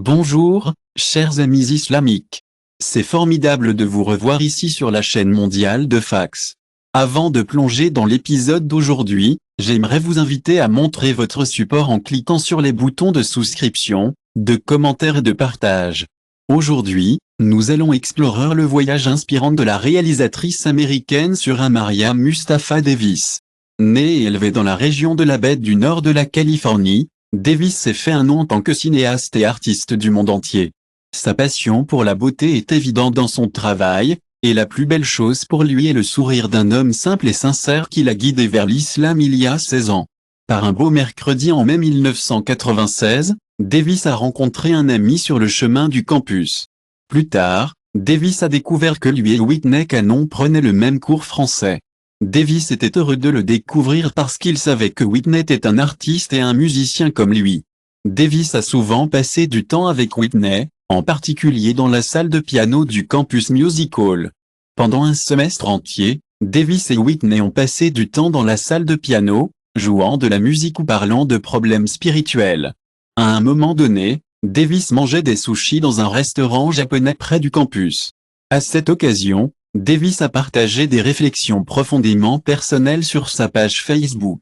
Bonjour, chers amis islamiques. C'est formidable de vous revoir ici sur la chaîne mondiale de Fax. Avant de plonger dans l'épisode d'aujourd'hui, j'aimerais vous inviter à montrer votre support en cliquant sur les boutons de souscription, de commentaire et de partage. Aujourd'hui, nous allons explorer le voyage inspirant de la réalisatrice américaine Suramaria Mustafa Davis. Née et élevée dans la région de la baie du nord de la Californie, Davis s'est fait un nom en tant que cinéaste et artiste du monde entier. Sa passion pour la beauté est évidente dans son travail, et la plus belle chose pour lui est le sourire d'un homme simple et sincère qui l'a guidé vers l'islam il y a 16 ans. Par un beau mercredi en mai 1996, Davis a rencontré un ami sur le chemin du campus. Plus tard, Davis a découvert que lui et Whitney Cannon prenaient le même cours français. Davis était heureux de le découvrir parce qu'il savait que Whitney était un artiste et un musicien comme lui. Davis a souvent passé du temps avec Whitney, en particulier dans la salle de piano du campus Music Hall. Pendant un semestre entier, Davis et Whitney ont passé du temps dans la salle de piano, jouant de la musique ou parlant de problèmes spirituels. À un moment donné, Davis mangeait des sushis dans un restaurant japonais près du campus. À cette occasion, Davis a partagé des réflexions profondément personnelles sur sa page Facebook.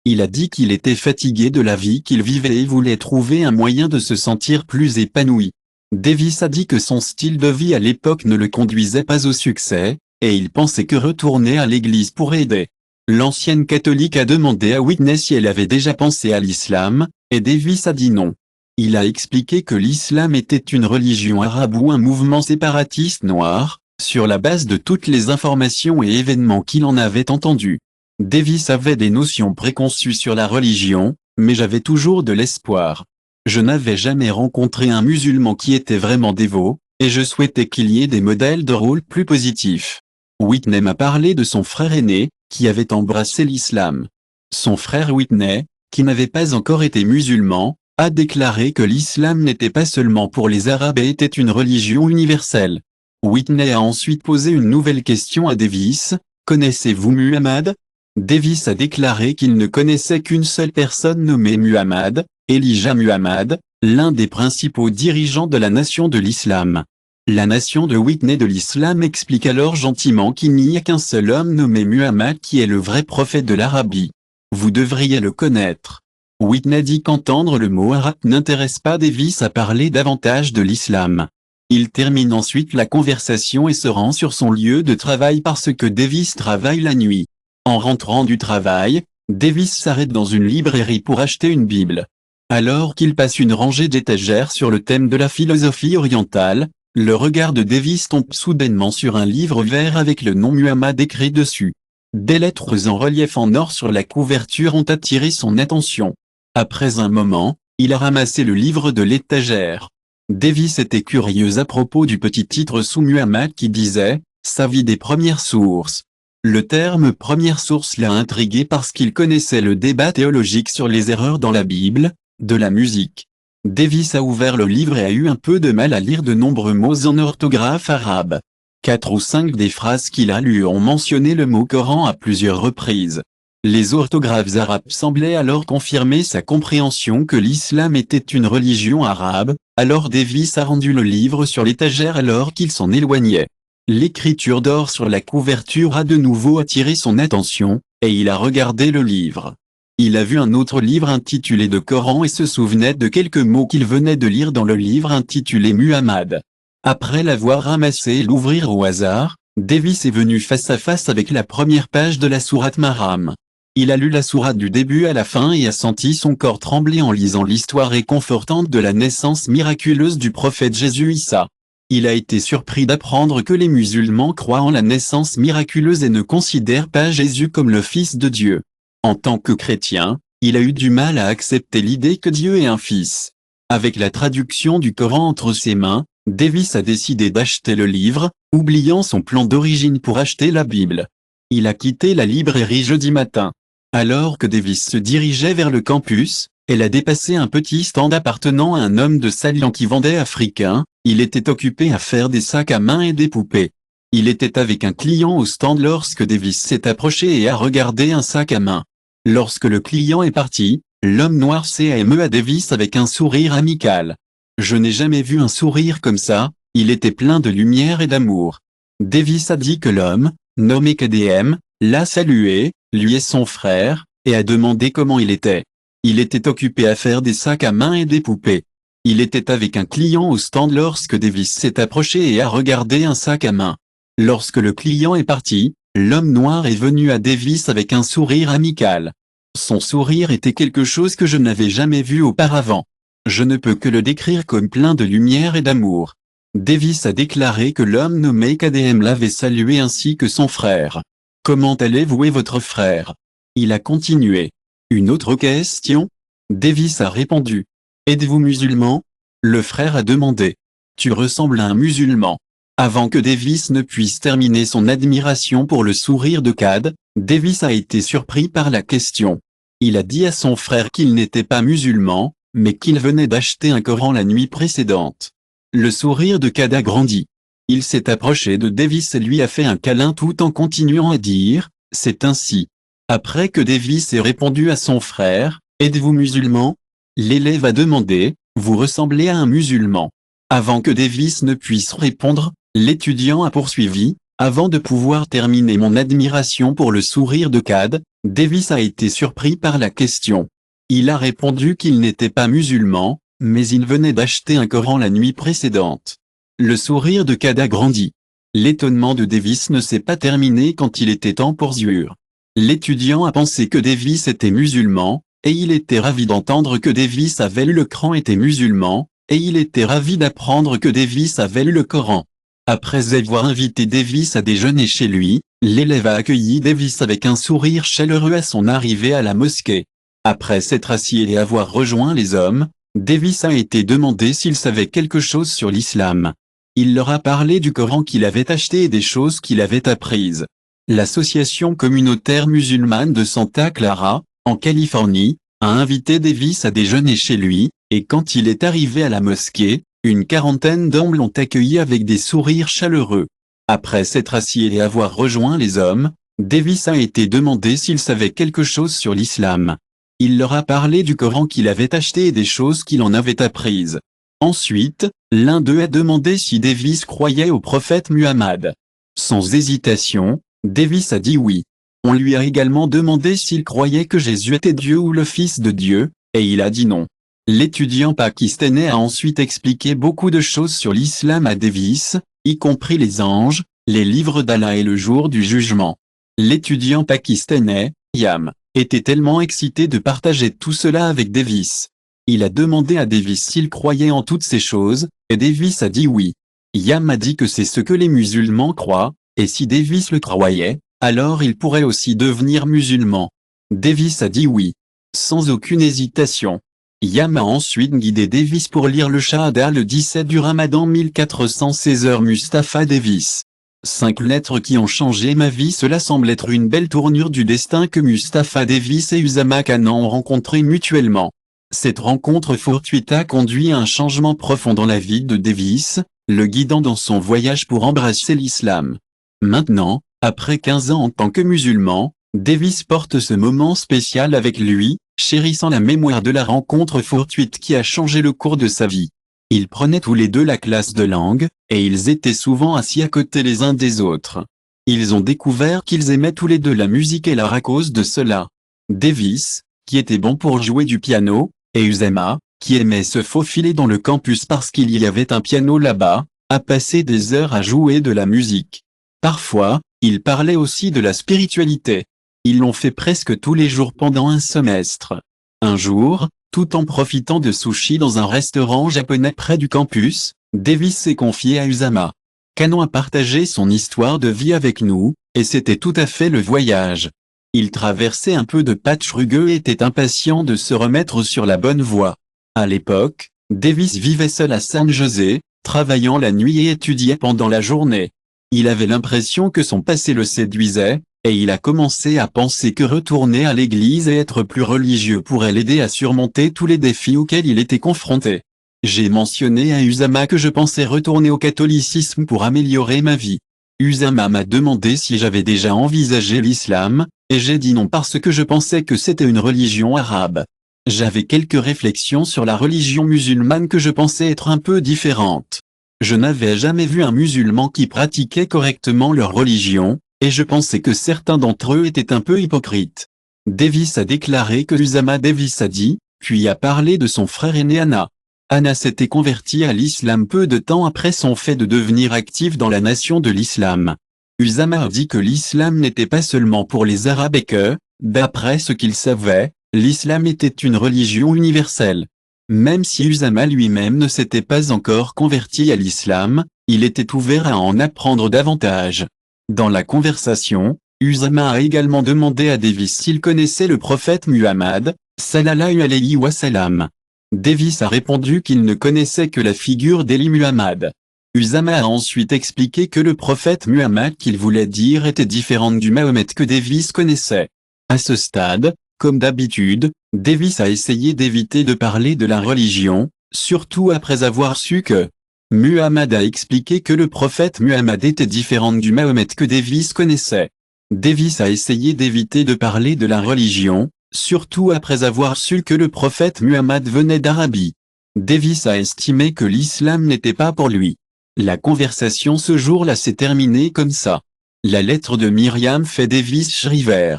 Il a dit qu'il était fatigué de la vie qu'il vivait et voulait trouver un moyen de se sentir plus épanoui. Davis a dit que son style de vie à l'époque ne le conduisait pas au succès, et il pensait que retourner à l'église pourrait aider. L'ancienne catholique a demandé à Whitney si elle avait déjà pensé à l'islam, et Davis a dit non. Il a expliqué que l'islam était une religion arabe ou un mouvement séparatiste noir, sur la base de toutes les informations et événements qu'il en avait entendus. Davis avait des notions préconçues sur la religion, mais j'avais toujours de l'espoir. Je n'avais jamais rencontré un musulman qui était vraiment dévot, et je souhaitais qu'il y ait des modèles de rôle plus positifs. Whitney m'a parlé de son frère aîné, qui avait embrassé l'islam. Son frère Whitney, qui n'avait pas encore été musulman, a déclaré que l'islam n'était pas seulement pour les Arabes et était une religion universelle. Whitney a ensuite posé une nouvelle question à Davis, « Connaissez-vous Muhammad ?» Davis a déclaré qu'il ne connaissait qu'une seule personne nommée Muhammad, Elijah Muhammad, l'un des principaux dirigeants de la nation de l'islam. La nation de Whitney de l'islam explique alors gentiment qu'il n'y a qu'un seul homme nommé Muhammad qui est le vrai prophète de l'Arabie. Vous devriez le connaître. Whitney dit qu'entendre le mot arabe n'intéresse pas Davis à parler davantage de l'islam. Il termine ensuite la conversation et se rend sur son lieu de travail parce que Davis travaille la nuit. En rentrant du travail, Davis s'arrête dans une librairie pour acheter une Bible. Alors qu'il passe une rangée d'étagères sur le thème de la philosophie orientale, le regard de Davis tombe soudainement sur un livre vert avec le nom Muhammad écrit dessus. Des lettres en relief en or sur la couverture ont attiré son attention. Après un moment, il a ramassé le livre de l'étagère. Davis était curieux à propos du petit titre sous Muhammad qui disait « Sa vie des premières sources ». Le terme « première source » l'a intrigué parce qu'il connaissait le débat théologique sur les erreurs dans la Bible, de la musique. Davis a ouvert le livre et a eu un peu de mal à lire de nombreux mots en orthographe arabe. 4 ou 5 des phrases qu'il a lues ont mentionné le mot Coran à plusieurs reprises. Les orthographes arabes semblaient alors confirmer sa compréhension que l'islam était une religion arabe, alors Davis a rendu le livre sur l'étagère alors qu'il s'en éloignait. L'écriture d'or sur la couverture a de nouveau attiré son attention, et il a regardé le livre. Il a vu un autre livre intitulé de Coran et se souvenait de quelques mots qu'il venait de lire dans le livre intitulé Muhammad. Après l'avoir ramassé et l'ouvrir au hasard, Davis est venu face à face avec la première page de la sourate Maryam. Il a lu la sourate du début à la fin et a senti son corps trembler en lisant l'histoire réconfortante de la naissance miraculeuse du prophète Jésus Issa. Il a été surpris d'apprendre que les musulmans croient en la naissance miraculeuse et ne considèrent pas Jésus comme le Fils de Dieu. En tant que chrétien, il a eu du mal à accepter l'idée que Dieu ait un fils. Avec la traduction du Coran entre ses mains, Davis a décidé d'acheter le livre, oubliant son plan d'origine pour acheter la Bible. Il a quitté la librairie jeudi matin. Alors que Davis se dirigeait vers le campus, elle a dépassé un petit stand appartenant à un homme de Salian qui vendait africain. Il était occupé à faire des sacs à main et des poupées. Il était avec un client au stand lorsque Davis s'est approché et a regardé un sac à main. Lorsque le client est parti, l'homme noir s'est ému à Davis avec un sourire amical. Je n'ai jamais vu un sourire comme ça, il était plein de lumière et d'amour. Davis a dit que l'homme, nommé KDM, l'a salué, lui et son frère, et a demandé comment il était. Il était occupé à faire des sacs à main et des poupées. Il était avec un client au stand lorsque Davis s'est approché et a regardé un sac à main. Lorsque le client est parti, l'homme noir est venu à Davis avec un sourire amical. Son sourire était quelque chose que je n'avais jamais vu auparavant. Je ne peux que le décrire comme plein de lumière et d'amour. Davis a déclaré que l'homme nommé KDM l'avait salué ainsi que son frère. Comment allez-vous et votre frère? Il a continué. Une autre question? Davis a répondu. Êtes-vous musulman? Le frère a demandé. Tu ressembles à un musulman. Avant que Davis ne puisse terminer son admiration pour le sourire de Kad, Davis a été surpris par la question. Il a dit à son frère qu'il n'était pas musulman, mais qu'il venait d'acheter un Coran la nuit précédente. Le sourire de Kad a grandi. Il s'est approché de Davis et lui a fait un câlin tout en continuant à dire, c'est ainsi. Après que Davis ait répondu à son frère, êtes-vous musulman? L'élève a demandé, vous ressemblez à un musulman. Avant que Davis ne puisse répondre, l'étudiant a poursuivi, avant de pouvoir terminer mon admiration pour le sourire de Kad, Davis a été surpris par la question. Il a répondu qu'il n'était pas musulman, mais il venait d'acheter un Coran la nuit précédente. Le sourire de Kad a grandi. L'étonnement de Davis ne s'est pas terminé quand il était temps pour Zuhr. L'étudiant a pensé que Davis était musulman, et il était ravi d'entendre que Davis avait lu le Coran était musulman, et il était ravi d'apprendre que Davis avait lu le Coran. Après avoir invité Davis à déjeuner chez lui, l'élève a accueilli Davis avec un sourire chaleureux à son arrivée à la mosquée. Après s'être assis et avoir rejoint les hommes, Davis a été demandé s'il savait quelque chose sur l'islam. Il leur a parlé du Coran qu'il avait acheté et des choses qu'il avait apprises. L'association communautaire musulmane de Santa Clara, en Californie, a invité Davis à déjeuner chez lui, et quand il est arrivé à la mosquée, une quarantaine d'hommes l'ont accueilli avec des sourires chaleureux. Après s'être assis et avoir rejoint les hommes, Davis a été demandé s'il savait quelque chose sur l'islam. Il leur a parlé du Coran qu'il avait acheté et des choses qu'il en avait apprises. Ensuite, l'un d'eux a demandé si Davis croyait au prophète Muhammad. Sans hésitation, Davis a dit oui. On lui a également demandé s'il croyait que Jésus était Dieu ou le Fils de Dieu, et il a dit non. L'étudiant pakistanais a ensuite expliqué beaucoup de choses sur l'islam à Davis, y compris les anges, les livres d'Allah et le jour du jugement. L'étudiant pakistanais, Yam, était tellement excité de partager tout cela avec Davis. Il a demandé à Davis s'il croyait en toutes ces choses, et Davis a dit oui. Yam a dit que c'est ce que les musulmans croient, et si Davis le croyait, alors il pourrait aussi devenir musulman. Davis a dit oui. Sans aucune hésitation. Yam a ensuite guidé Davis pour lire le Shahada le 17 du Ramadan 1416 heures Mustapha Davis. 5 lettres qui ont changé ma vie. Cela semble être une belle tournure du destin que Mustapha Davis et Usama Khan ont rencontré mutuellement. Cette rencontre fortuite a conduit à un changement profond dans la vie de Davis, le guidant dans son voyage pour embrasser l'islam. Maintenant, après 15 ans en tant que musulman, Davis porte ce moment spécial avec lui, chérissant la mémoire de la rencontre fortuite qui a changé le cours de sa vie. Ils prenaient tous les deux la classe de langue, et ils étaient souvent assis à côté les uns des autres. Ils ont découvert qu'ils aimaient tous les deux la musique et l'art à cause de cela. Davis, qui était bon pour jouer du piano, et Usama, qui aimait se faufiler dans le campus parce qu'il y avait un piano là-bas, a passé des heures à jouer de la musique. Parfois, ils parlaient aussi de la spiritualité. Ils l'ont fait presque tous les jours pendant un semestre. Un jour, tout en profitant de sushi dans un restaurant japonais près du campus, Davis s'est confié à Usama. Khan a partagé son histoire de vie avec nous, et c'était tout à fait le voyage. Il traversait un peu de patch rugueux et était impatient de se remettre sur la bonne voie. À l'époque, Davis vivait seul à San José, travaillant la nuit et étudiait pendant la journée. Il avait l'impression que son passé le séduisait, et il a commencé à penser que retourner à l'église et être plus religieux pourrait l'aider à surmonter tous les défis auxquels il était confronté. J'ai mentionné à Usama que je pensais retourner au catholicisme pour améliorer ma vie. Usama m'a demandé si j'avais déjà envisagé l'islam, et j'ai dit non parce que je pensais que c'était une religion arabe. J'avais quelques réflexions sur la religion musulmane que je pensais être un peu différentes. Je n'avais jamais vu un musulman qui pratiquait correctement leur religion, et je pensais que certains d'entre eux étaient un peu hypocrites. Davis a déclaré que Usama Davis a dit, puis a parlé de son frère aîné Anna. Anna s'était convertie à l'islam peu de temps après son fait de devenir active dans la nation de l'islam. Usama a dit que l'islam n'était pas seulement pour les Arabes et que, d'après ce qu'il savait, l'islam était une religion universelle. Même si Usama lui-même ne s'était pas encore converti à l'islam, il était ouvert à en apprendre davantage. Dans la conversation, Usama a également demandé à Davis s'il connaissait le prophète Muhammad, sallallahu alayhi wa sallam. Davis a répondu qu'il ne connaissait que la figure d'Eli Muhammad. Usama a ensuite expliqué que le prophète Muhammad qu'il voulait dire était différent du Mahomet que Davis connaissait. À ce stade, comme d'habitude, Davis a essayé d'éviter de parler de la religion, surtout après avoir su que Muhammad a expliqué que le prophète Muhammad était différent du Mahomet que Davis connaissait. Davis a essayé d'éviter de parler de la religion, surtout après avoir su que le prophète Muhammad venait d'Arabie. Davis a estimé que l'islam n'était pas pour lui. La conversation ce jour-là s'est terminée comme ça. La lettre de Myriam fait Davis Shriver.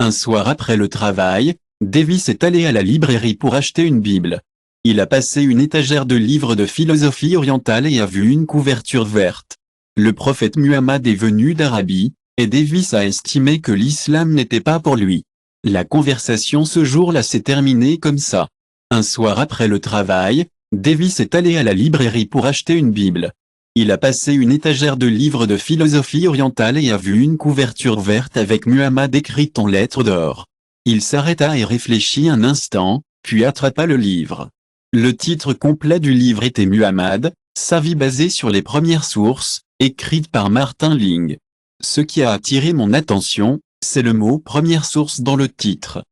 Un soir après le travail, Davis est allé à la librairie pour acheter une Bible. Il a passé une étagère de livres de philosophie orientale et a vu une couverture verte. Le prophète Muhammad est venu d'Arabie, et Davis a estimé que l'islam n'était pas pour lui. La conversation ce jour-là s'est terminée comme ça. Un soir après le travail, Davis est allé à la librairie pour acheter une Bible. Il a passé une étagère de livres de philosophie orientale et a vu une couverture verte avec Muhammad écrite en lettres d'or. Il s'arrêta et réfléchit un instant, puis attrapa le livre. Le titre complet du livre était Muhammad, sa vie basée sur les premières sources, écrite par Martin Ling. Ce qui a attiré mon attention, c'est le mot première source dans le titre.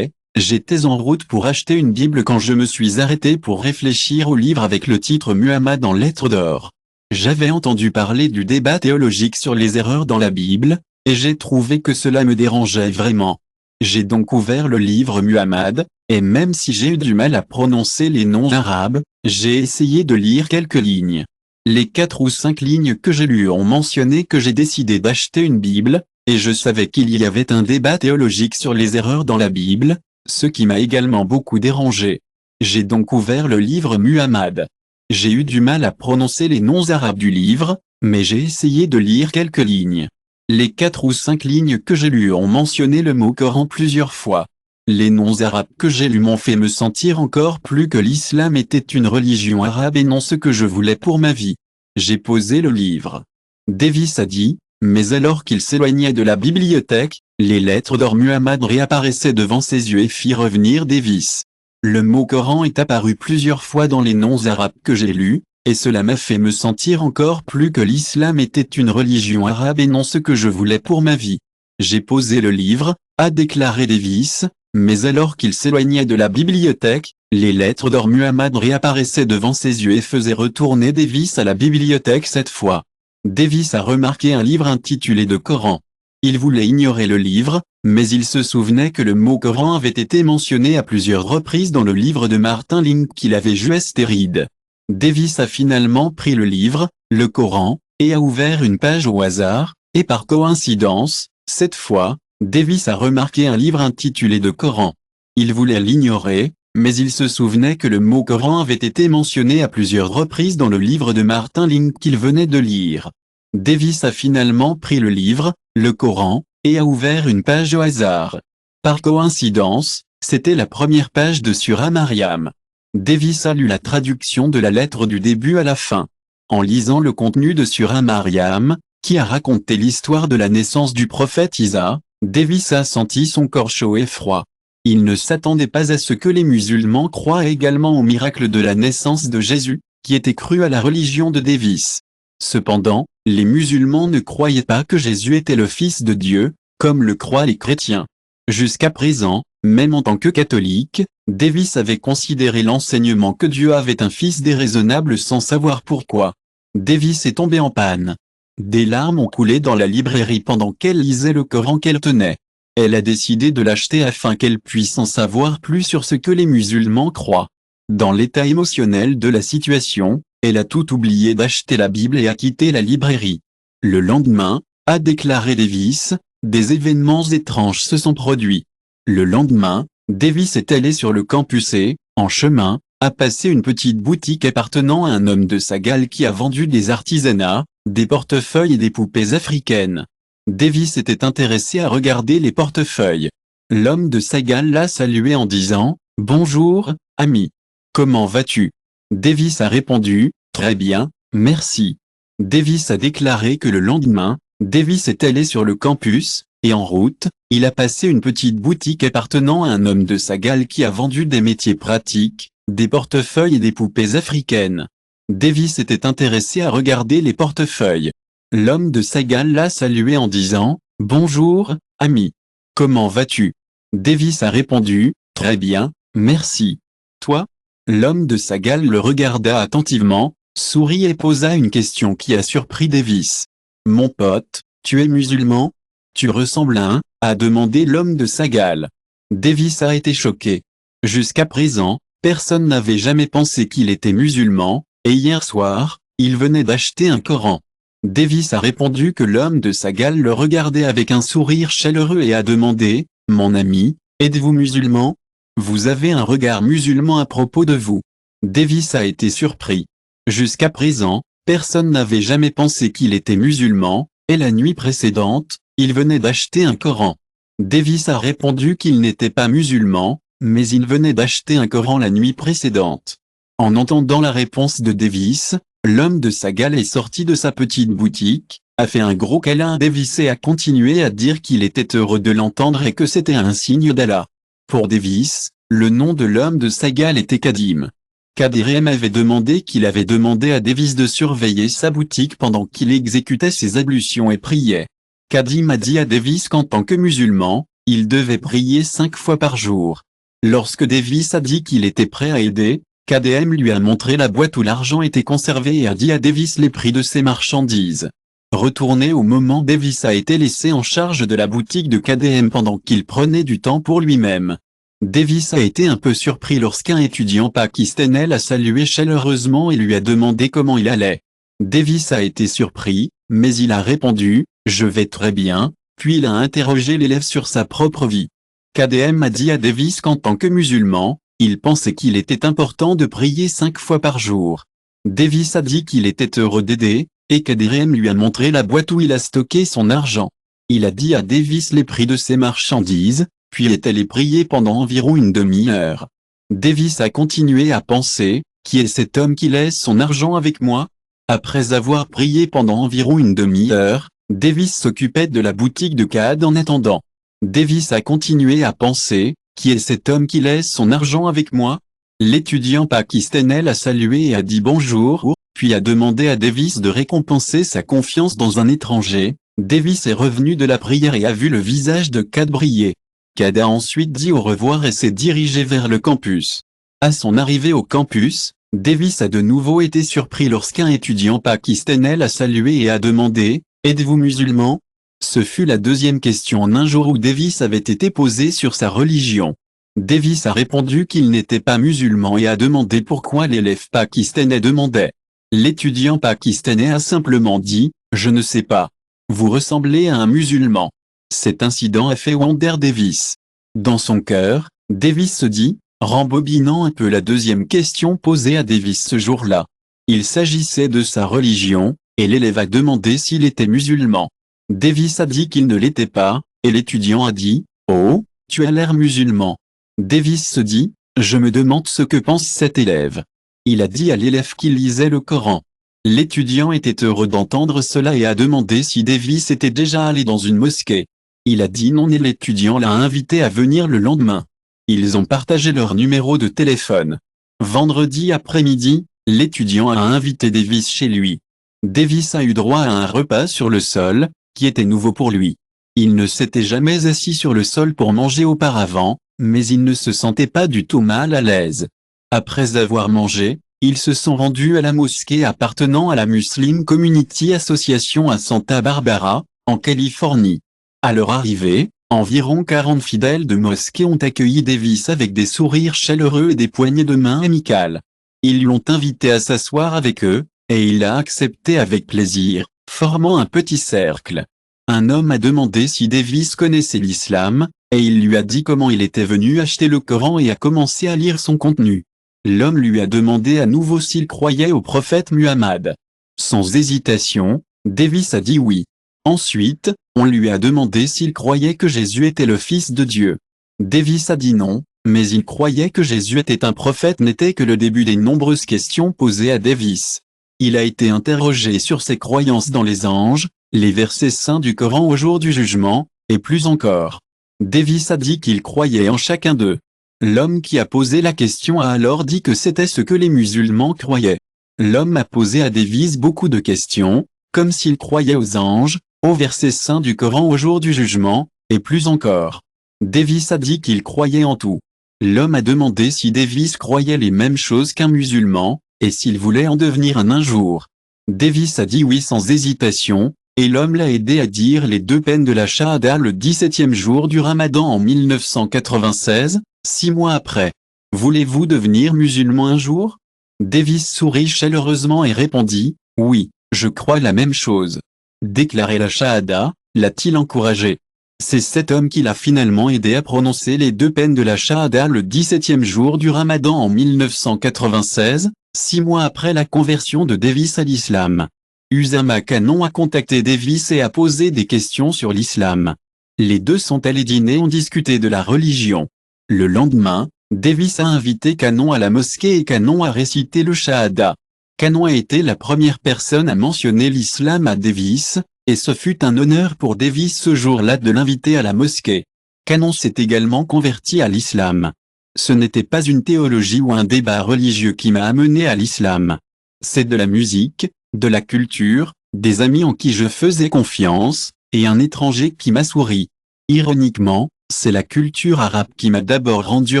J'étais en route pour acheter une Bible quand je me suis arrêté pour réfléchir au livre avec le titre Muhammad en lettres d'or. J'avais entendu parler du débat théologique sur les erreurs dans la Bible, et j'ai trouvé que cela me dérangeait vraiment. J'ai donc ouvert le livre Muhammad, et même si j'ai eu du mal à prononcer les noms arabes, j'ai essayé de lire quelques lignes. Les 4 ou 5 lignes que j'ai lues ont mentionné que j'ai décidé d'acheter une Bible, et je savais qu'il y avait un débat théologique sur les erreurs dans la Bible, ce qui m'a également beaucoup dérangé. J'ai donc ouvert le livre Muhammad. J'ai eu du mal à prononcer les noms arabes du livre, mais j'ai essayé de lire quelques lignes. Les 4 ou 5 lignes que j'ai lues ont mentionné le mot Coran plusieurs fois. Les noms arabes que j'ai lus m'ont fait me sentir encore plus que l'islam était une religion arabe et non ce que je voulais pour ma vie. J'ai posé le livre. Davis a dit, mais alors qu'il s'éloignait de la bibliothèque, les lettres d'or Muhammad réapparaissaient devant ses yeux et fit revenir Davis. Le mot Coran est apparu plusieurs fois dans les noms arabes que j'ai lus, et cela m'a fait me sentir encore plus que l'islam était une religion arabe et non ce que je voulais pour ma vie. J'ai posé le livre, a déclaré Davis, mais alors qu'il s'éloignait de la bibliothèque, les lettres d'or Muhammad réapparaissaient devant ses yeux et faisaient retourner Davis à la bibliothèque cette fois. Davis a remarqué un livre intitulé de Coran. Il voulait ignorer le livre, mais il se souvenait que le mot Coran avait été mentionné à plusieurs reprises dans le livre de Martin Ling qu'il avait joué stérile. Davis a finalement pris le livre, le Coran, et a ouvert une page au hasard, et par coïncidence, cette fois, Davis a remarqué un livre intitulé de Coran. Il voulait l'ignorer, mais il se souvenait que le mot Coran avait été mentionné à plusieurs reprises dans le livre de Martin Ling qu'il venait de lire. Davis a finalement pris le livre, le Coran, et a ouvert une page au hasard. Par coïncidence, c'était la première page de Surah Maryam. Davis a lu la traduction de la lettre du début à la fin. En lisant le contenu de Surah Maryam, qui a raconté l'histoire de la naissance du prophète Isa, Davis a senti son corps chaud et froid. Il ne s'attendait pas à ce que les musulmans croient également au miracle de la naissance de Jésus, qui était cru à la religion de Davis. Cependant, les musulmans ne croyaient pas que Jésus était le Fils de Dieu, comme le croient les chrétiens. Jusqu'à présent, même en tant que catholique, Davis avait considéré l'enseignement que Dieu avait un fils déraisonnable sans savoir pourquoi. Davis est tombé en panne. Des larmes ont coulé dans la librairie pendant qu'elle lisait le Coran qu'elle tenait. Elle a décidé de l'acheter afin qu'elle puisse en savoir plus sur ce que les musulmans croient. Dans l'état émotionnel de la situation, elle a tout oublié d'acheter la Bible et a quitté la librairie. Le lendemain, a déclaré Davis, des événements étranges se sont produits. Le lendemain, Davis est allé sur le campus et, en chemin, a passé une petite boutique appartenant à un homme de Sagal qui a vendu des artisanats, des portefeuilles et des poupées africaines. Davis était intéressé à regarder les portefeuilles. L'homme de Sagal l'a salué en disant « Bonjour, ami. Comment vas-tu » Davis a répondu « Très bien, merci ». Davis a déclaré que le lendemain, Davis est allé sur le campus, et en route, il a passé une petite boutique appartenant à un homme de Sagal qui a vendu des métiers pratiques, des portefeuilles et des poupées africaines. Davis était intéressé à regarder les portefeuilles. L'homme de Sagal l'a salué en disant « Bonjour, ami. Comment vas-tu » Davis a répondu « Très bien, merci. Toi ?» L'homme de Sagal le regarda attentivement, sourit et posa une question qui a surpris Davis. « Mon pote, tu es musulman ? Tu ressembles à un ?» a demandé l'homme de Sagal. Davis a été choqué. Jusqu'à présent, personne n'avait jamais pensé qu'il était musulman, et hier soir, il venait d'acheter un Coran. Davis a répondu que l'homme de Sagal le regardait avec un sourire chaleureux et a demandé « Mon ami, êtes-vous musulman ? Vous avez un regard musulman à propos de vous. » Davis a été surpris. Jusqu'à présent, personne n'avait jamais pensé qu'il était musulman, et la nuit précédente, il venait d'acheter un Coran. Davis a répondu qu'il n'était pas musulman, mais il venait d'acheter un Coran la nuit précédente. En entendant la réponse de Davis, l'homme de Sagal est sorti de sa petite boutique, a fait un gros câlin à Davis et a continué à dire qu'il était heureux de l'entendre et que c'était un signe d'Allah. Pour Davis, le nom de l'homme de Sagal était Kadim. Kadim avait demandé à Davis de surveiller sa boutique pendant qu'il exécutait ses ablutions et priait. Kadim a dit à Davis qu'en tant que musulman, il devait prier 5 fois par jour. Lorsque Davis a dit qu'il était prêt à aider, Kadim lui a montré la boîte où l'argent était conservé et a dit à Davis les prix de ses marchandises. Retourné au moment, Davis a été laissé en charge de la boutique de Kadim pendant qu'il prenait du temps pour lui-même. Davis a été un peu surpris lorsqu'un étudiant pakistanais l'a salué chaleureusement et lui a demandé comment il allait. Davis a été surpris, mais il a répondu « Je vais très bien », puis il a interrogé l'élève sur sa propre vie. Kadim a dit à Davis qu'en tant que musulman, il pensait qu'il était important de prier 5 fois par jour. Davis a dit qu'il était heureux d'aider, et Kadim lui a montré la boîte où il a stocké son argent. Il a dit à Davis les prix de ses marchandises, puis est allé prier pendant environ une demi-heure. Davis a continué à penser, qui est cet homme qui laisse son argent avec moi? Après avoir prié pendant environ une demi-heure, Davis s'occupait de la boutique de Kad en attendant. Davis a continué à penser, qui est cet homme qui laisse son argent avec moi? L'étudiant pakistanais l'a salué et a dit bonjour, puis a demandé à Davis de récompenser sa confiance dans un étranger. Davis est revenu de la prière et a vu le visage de Kad briller. Kad a ensuite dit au revoir et s'est dirigé vers le campus. À son arrivée au campus, Davis a de nouveau été surpris lorsqu'un étudiant pakistanais l'a salué et a demandé « Êtes-vous musulman ?» Ce fut la deuxième question en un jour où Davis avait été posé sur sa religion. Davis a répondu qu'il n'était pas musulman et a demandé pourquoi l'élève pakistanais demandait. L'étudiant pakistanais a simplement dit « Je ne sais pas. Vous ressemblez à un musulman ». Cet incident a fait wonder Davis. Dans son cœur, Davis se dit, rembobinant un peu la deuxième question posée à Davis ce jour-là. Il s'agissait de sa religion, et l'élève a demandé s'il était musulman. Davis a dit qu'il ne l'était pas, et l'étudiant a dit, « Oh, tu as l'air musulman. » Davis se dit, « Je me demande ce que pense cet élève. » Il a dit à l'élève qu'il lisait le Coran. L'étudiant était heureux d'entendre cela et a demandé si Davis était déjà allé dans une mosquée. Il a dit non et l'étudiant l'a invité à venir le lendemain. Ils ont partagé leur numéro de téléphone. Vendredi après-midi, l'étudiant a invité Davis chez lui. Davis a eu droit à un repas sur le sol, qui était nouveau pour lui. Il ne s'était jamais assis sur le sol pour manger auparavant, mais il ne se sentait pas du tout mal à l'aise. Après avoir mangé, ils se sont rendus à la mosquée appartenant à la Muslim Community Association à Santa Barbara, en Californie. À leur arrivée, Environ 40 fidèles de mosquée ont accueilli Davis avec des sourires chaleureux et des poignées de main amicales. Ils l'ont invité à s'asseoir avec eux, et il a accepté avec plaisir, formant un petit cercle. Un homme a demandé si Davis connaissait l'islam, et il lui a dit comment il était venu acheter le Coran et a commencé à lire son contenu. L'homme lui a demandé à nouveau s'il croyait au prophète Muhammad. Sans hésitation, Davis a dit oui. Ensuite, on lui a demandé s'il croyait que Jésus était le Fils de Dieu. Davis a dit non, mais il croyait que Jésus était un prophète n'était que le début des nombreuses questions posées à Davis. Il a été interrogé sur ses croyances dans les anges, les versets saints du Coran au jour du jugement, et plus encore. Davis a dit qu'il croyait en chacun d'eux. L'homme qui a posé la question a alors dit que c'était ce que les musulmans croyaient. L'homme a posé à Davis beaucoup de questions, comme s'il croyait aux anges, aux versets saints du Coran au jour du jugement, et plus encore. Davis a dit qu'il croyait en tout. L'homme a demandé si Davis croyait les mêmes choses qu'un musulman, et s'il voulait en devenir un jour. Davis a dit oui sans hésitation, et l'homme l'a aidé à dire les 2 peines de la Shahada le 17e jour du Ramadan en 1996, 6 mois après. Voulez-vous devenir musulman un jour? Davis sourit chaleureusement et répondit, oui, je crois la même chose. Déclarer la Shahada, l'a-t-il encouragé. C'est cet homme qui l'a finalement aidé à prononcer les 2 peines de la Shahada le 17e jour du Ramadan en 1996, 6 mois après la conversion de Davis à l'islam. Usama Khanon a contacté Davis et a posé des questions sur l'islam. Les deux sont allés dîner et ont discuté de la religion. Le lendemain, Davis a invité Khanon à la mosquée et Khanon a récité le Shahada. Khanon a été la première personne à mentionner l'islam à Davis, et ce fut un honneur pour Davis ce jour-là de l'inviter à la mosquée. Khanon s'est également converti à l'islam. Ce n'était pas une théologie ou un débat religieux qui m'a amené à l'islam. C'est de la musique, de la culture, des amis en qui je faisais confiance, et un étranger qui m'a souri. Ironiquement, c'est la culture arabe qui m'a d'abord rendu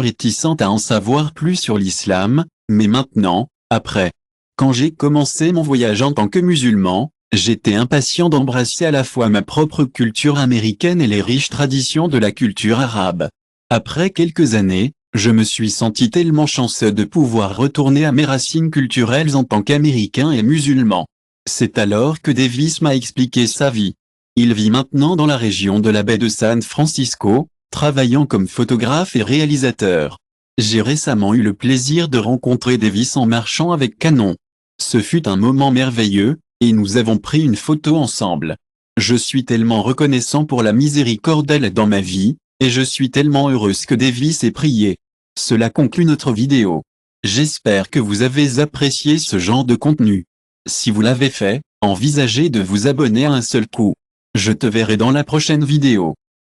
réticente à en savoir plus sur l'islam, mais maintenant, après. Quand j'ai commencé mon voyage en tant que musulman, j'étais impatient d'embrasser à la fois ma propre culture américaine et les riches traditions de la culture arabe. Après quelques années, je me suis senti tellement chanceux de pouvoir retourner à mes racines culturelles en tant qu'Américain et musulman. C'est alors que Davis m'a expliqué sa vie. Il vit maintenant dans la région de la baie de San Francisco, travaillant comme photographe et réalisateur. J'ai récemment eu le plaisir de rencontrer Davis en marchant avec Khanon. Ce fut un moment merveilleux, et nous avons pris une photo ensemble. Je suis tellement reconnaissant pour la miséricorde d'Allah dans ma vie, et je suis tellement heureuse que Davis ait prié. Cela conclut notre vidéo. J'espère que vous avez apprécié ce genre de contenu. Si vous l'avez fait, envisagez de vous abonner à un seul coup. Je te verrai dans la prochaine vidéo.